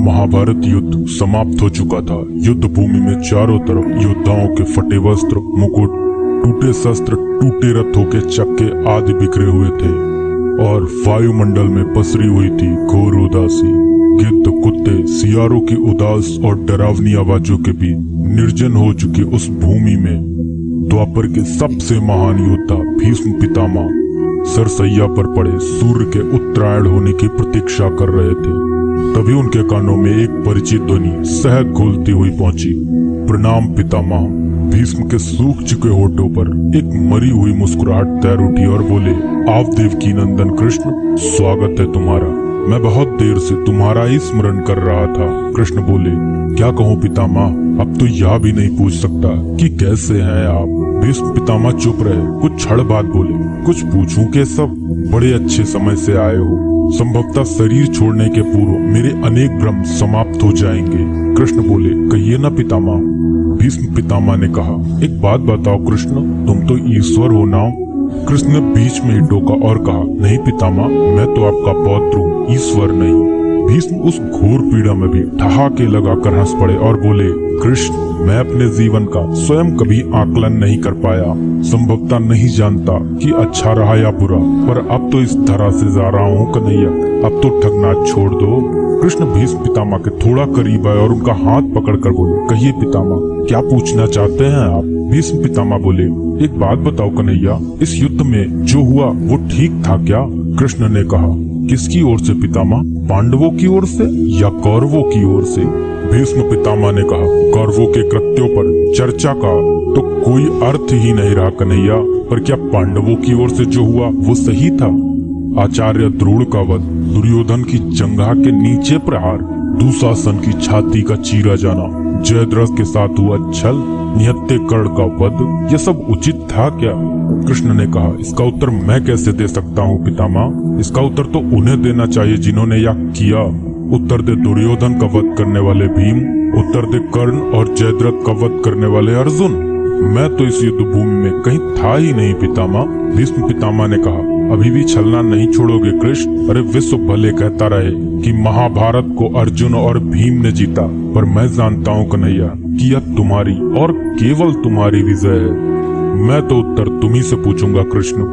महाभारत युद्ध समाप्त हो चुका था। युद्ध भूमि में चारों तरफ योद्धाओं के फटे वस्त्र, मुकुट, टूटे शस्त्र, टूटे रथों के चक्के आदि बिखरे हुए थे और वायुमंडल में पसरी हुई थी घोर उदासी। गिद्ध, कुत्ते, सियारों की उदास और डरावनी आवाजों के बीच निर्जन हो चुकी उस भूमि में द्वापर के सबसे महान योद्धा भीष्म पितामह सरसैया पर पड़े सूर्य के उत्तरायण होने की प्रतीक्षा कर रहे थे। तभी उनके कानों में एक परिचित ध्वनि सहज घुलती हुई पहुंची। प्रणाम पितामह। भीष्म के सूख चुके होठों पर एक मरी हुई मुस्कुराहट तैर उठी और बोले, आप देवकी नंदन कृष्ण, स्वागत है तुम्हारा। मैं बहुत देर से तुम्हारा ही स्मरण कर रहा था। कृष्ण बोले, क्या कहूँ पितामह, अब तो यह भी नहीं पूछ सकता कि कैसे हैं आप। भीष्म पितामह चुप रहे, कुछ क्षण बाद बोले, कुछ पूछूं के सब? बड़े अच्छे समय से आए हो। संभवतः शरीर छोड़ने के पूर्व मेरे अनेक भ्रम समाप्त हो जाएंगे। कृष्ण बोले, कहिए ना पितामह। भीष्म पितामह ने कहा, एक बात बताओ कृष्ण, तुम तो ईश्वर हो ना? कृष्ण ने बीच में ही टोका और कहा, नहीं पितामह, मैं तो आपका पौत्र हूँ, ईश्वर नहीं। भीष्म उस घोर पीड़ा में भी ठहाके लगाकर हंस पड़े और बोले, कृष्ण, मैं अपने जीवन का स्वयं कभी आकलन नहीं कर पाया। संभवतः नहीं जानता कि अच्छा रहा या बुरा, पर अब तो इस तरह से जा रहा हूँ कन्हैया, अब तो ठगना छोड़ दो। कृष्ण भीष्म पितामह के थोड़ा करीब आए और उनका हाथ पकड़कर बोले, कहिए पितामह, क्या पूछना चाहते हैं आप? भीष्म पितामह बोले, एक बात बताओ कन्हैया, इस युद्ध में जो हुआ वो ठीक था क्या? कृष्ण ने कहा, किसकी ओर से पितामह? पांडवों की ओर से या कौरवों की ओर से? भीष्म पितामह ने कहा, कौरवों के कृत्यों पर चर्चा का तो कोई अर्थ ही नहीं रहा कन्हैया, पर क्या पांडवों की ओर से जो हुआ वो सही था? आचार्य द्रोण का वध, दुर्योधन की जंघा के नीचे प्रहार, दुशासन की छाती का चीरा जाना, जयद्रथ के साथ हुआ छल, निहत्थे कर्ण का वध, यह सब उचित था क्या? कृष्ण ने कहा, इसका उत्तर मैं कैसे दे सकता हूँ पितामह? इसका उत्तर तो उन्हें देना चाहिए जिन्होंने यह किया। उत्तर दे दुर्योधन का वध करने वाले भीम, उत्तर दे कर्ण और जयद्रथ का वध करने वाले अर्जुन। मैं तो इस युद्ध भूमि में कहीं था ही नहीं पितामह। भीष्म पितामह ने कहा, अभी भी छलना नहीं छोड़ोगे कृष्ण? अरे विश्व भले कहता रहे कि महाभारत को अर्जुन और भीम ने जीता, पर मैं जानता हूँ कन्हैया कि यह तुम्हारी और केवल तुम्हारी विजय है। मैं तो उत्तर तुम्ही से पूछूंगा कृष्ण।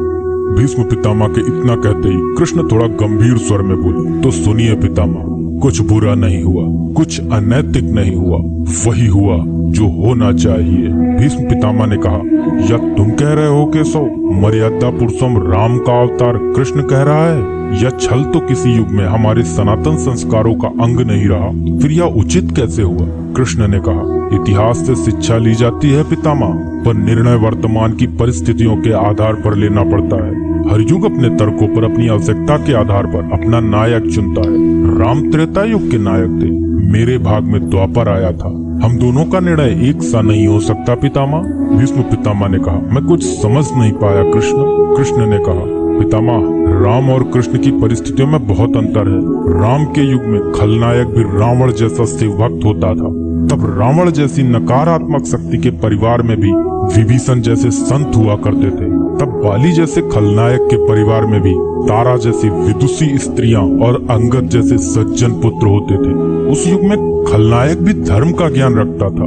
भीष्म पितामह के इतना कहते ही कृष्ण थोड़ा गंभीर स्वर में बोले, तो सुनिए पितामह, कुछ बुरा नहीं हुआ, कुछ अनैतिक नहीं हुआ, वही हुआ जो होना चाहिए। भीष्म पितामह ने कहा, या तुम कह रहे हो केशव, मर्यादा पुरुषोत्तम राम का अवतार कृष्ण कह रहा है? यह छल तो किसी युग में हमारे सनातन संस्कारों का अंग नहीं रहा, फिर यह उचित कैसे हुआ? कृष्ण ने कहा, इतिहास से शिक्षा ली जाती है पितामह, पर निर्णय वर्तमान की परिस्थितियों के आधार पर लेना पड़ता है। हर युग अपने तर्कों पर, अपनी आवश्यकता के आधार पर अपना नायक चुनता है। राम त्रेता युग के नायक थे, मेरे भाग में द्वापर आया था। हम दोनों का निर्णय एक सा नहीं हो सकता पितामह। भीष्म पितामह ने कहा, मैं कुछ समझ नहीं पाया कृष्ण। कृष्ण ने कहा, पितामह, राम और कृष्ण की परिस्थितियों में बहुत अंतर है। राम के युग में खलनायक भी रावण जैसा शिवभक्त होता था, तब रावण जैसी नकारात्मक शक्ति के परिवार में भी विभीषण जैसे संत हुआ करते थे। तब बाली जैसे खलनायक के परिवार में भी तारा जैसी विदुषी स्त्रियां और अंगद जैसे सज्जन पुत्र होते थे। उस युग में खलनायक भी धर्म का ज्ञान रखता था,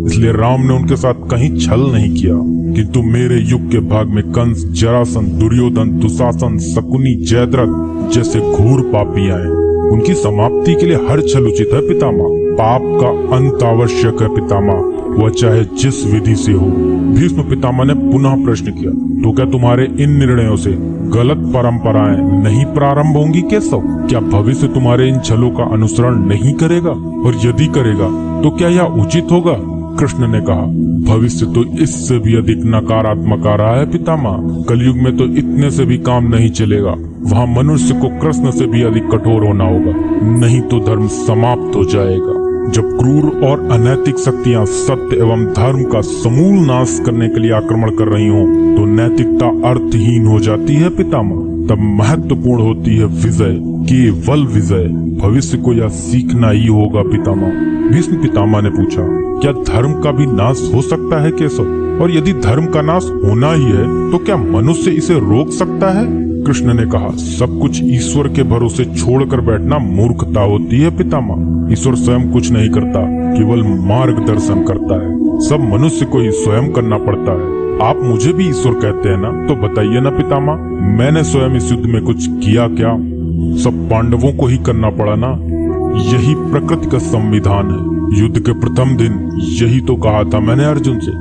इसलिए राम ने उनके साथ कहीं छल नहीं किया। किंतु मेरे युग के भाग में कंस, जरासंध, दुर्योधन, दुशासन, शकुनी, जयद्रथ जैसे घोर पापी आए। उनकी समाप्ति के लिए हर छल उचित है पितामह। पाप का अंत आवश्यक है पितामह, वह चाहे जिस विधि से हो। भीष्म पितामह ने पुनः प्रश्न किया, तो क्या तुम्हारे इन निर्णयों से गलत परंपराएं नहीं प्रारंभ होंगी केशव? क्या भविष्य तुम्हारे इन छलों का अनुसरण नहीं करेगा? और यदि करेगा तो क्या यह उचित होगा? कृष्ण ने कहा, भविष्य तो इससे भी अधिक नकारात्मक आ रहा है पितामह। कलयुग में तो इतने से भी काम नहीं चलेगा, वहाँ मनुष्य को कृष्ण से भी अधिक कठोर होना होगा, नहीं तो धर्म समाप्त हो जाएगा। जब क्रूर और अनैतिक शक्तियां सत्य एवं धर्म का समूल नाश करने के लिए आक्रमण कर रही हों, तो नैतिकता अर्थहीन हो जाती है पितामह। तब महत्वपूर्ण होती है विजय, केवल विजय। भविष्य को यह सीखना ही होगा पितामह। भीष्म पितामह ने पूछा, क्या धर्म का भी नाश हो सकता है केशव? और यदि धर्म का नाश होना ही है तो क्या मनुष्य इसे रोक सकता है? कृष्ण ने कहा, सब कुछ ईश्वर के भरोसे छोड़कर बैठना मूर्खता होती है पितामह। ईश्वर स्वयं कुछ नहीं करता, केवल मार्गदर्शन करता है। सब मनुष्य को ही स्वयं करना पड़ता है। आप मुझे भी ईश्वर कहते हैं ना, तो बताइए ना पितामह, मैंने स्वयं इस युद्ध में कुछ किया क्या? सब पांडवों को ही करना पड़ा ना। यही प्रकृति का संविधान है। युद्ध के प्रथम दिन यही तो कहा था मैंने अर्जुन से।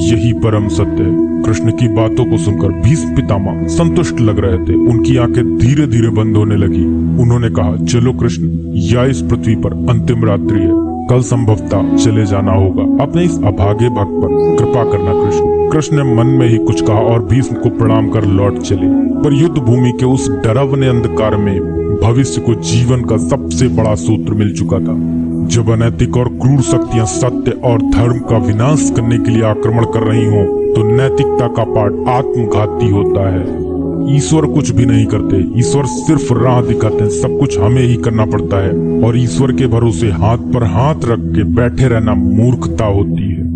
यही परम सत्य है। कृष्ण की बातों को सुनकर भीष्म पितामह संतुष्ट लग रहे थे। उनकी आंखें धीरे धीरे बंद होने लगी। उन्होंने कहा, चलो कृष्ण, या इस पृथ्वी पर अंतिम रात्रि है, कल संभवतः चले जाना होगा। अपने इस अभागे भक्त पर कृपा करना कृष्ण। कृष्ण ने मन में ही कुछ कहा और भीष्म को प्रणाम कर लौट चले। पर युद्ध भूमि के उस डरावने अंधकार में भविष्य को जीवन का सबसे बड़ा सूत्र मिल चुका था। जब अनैतिक और क्रूर शक्तियां सत्य और धर्म का विनाश करने के लिए आक्रमण कर रही हों, तो नैतिकता का पाठ आत्मघाती होता है। ईश्वर कुछ भी नहीं करते, ईश्वर सिर्फ राह दिखाते हैं। सब कुछ हमें ही करना पड़ता है और ईश्वर के भरोसे हाथ पर हाथ रख के बैठे रहना मूर्खता होती है।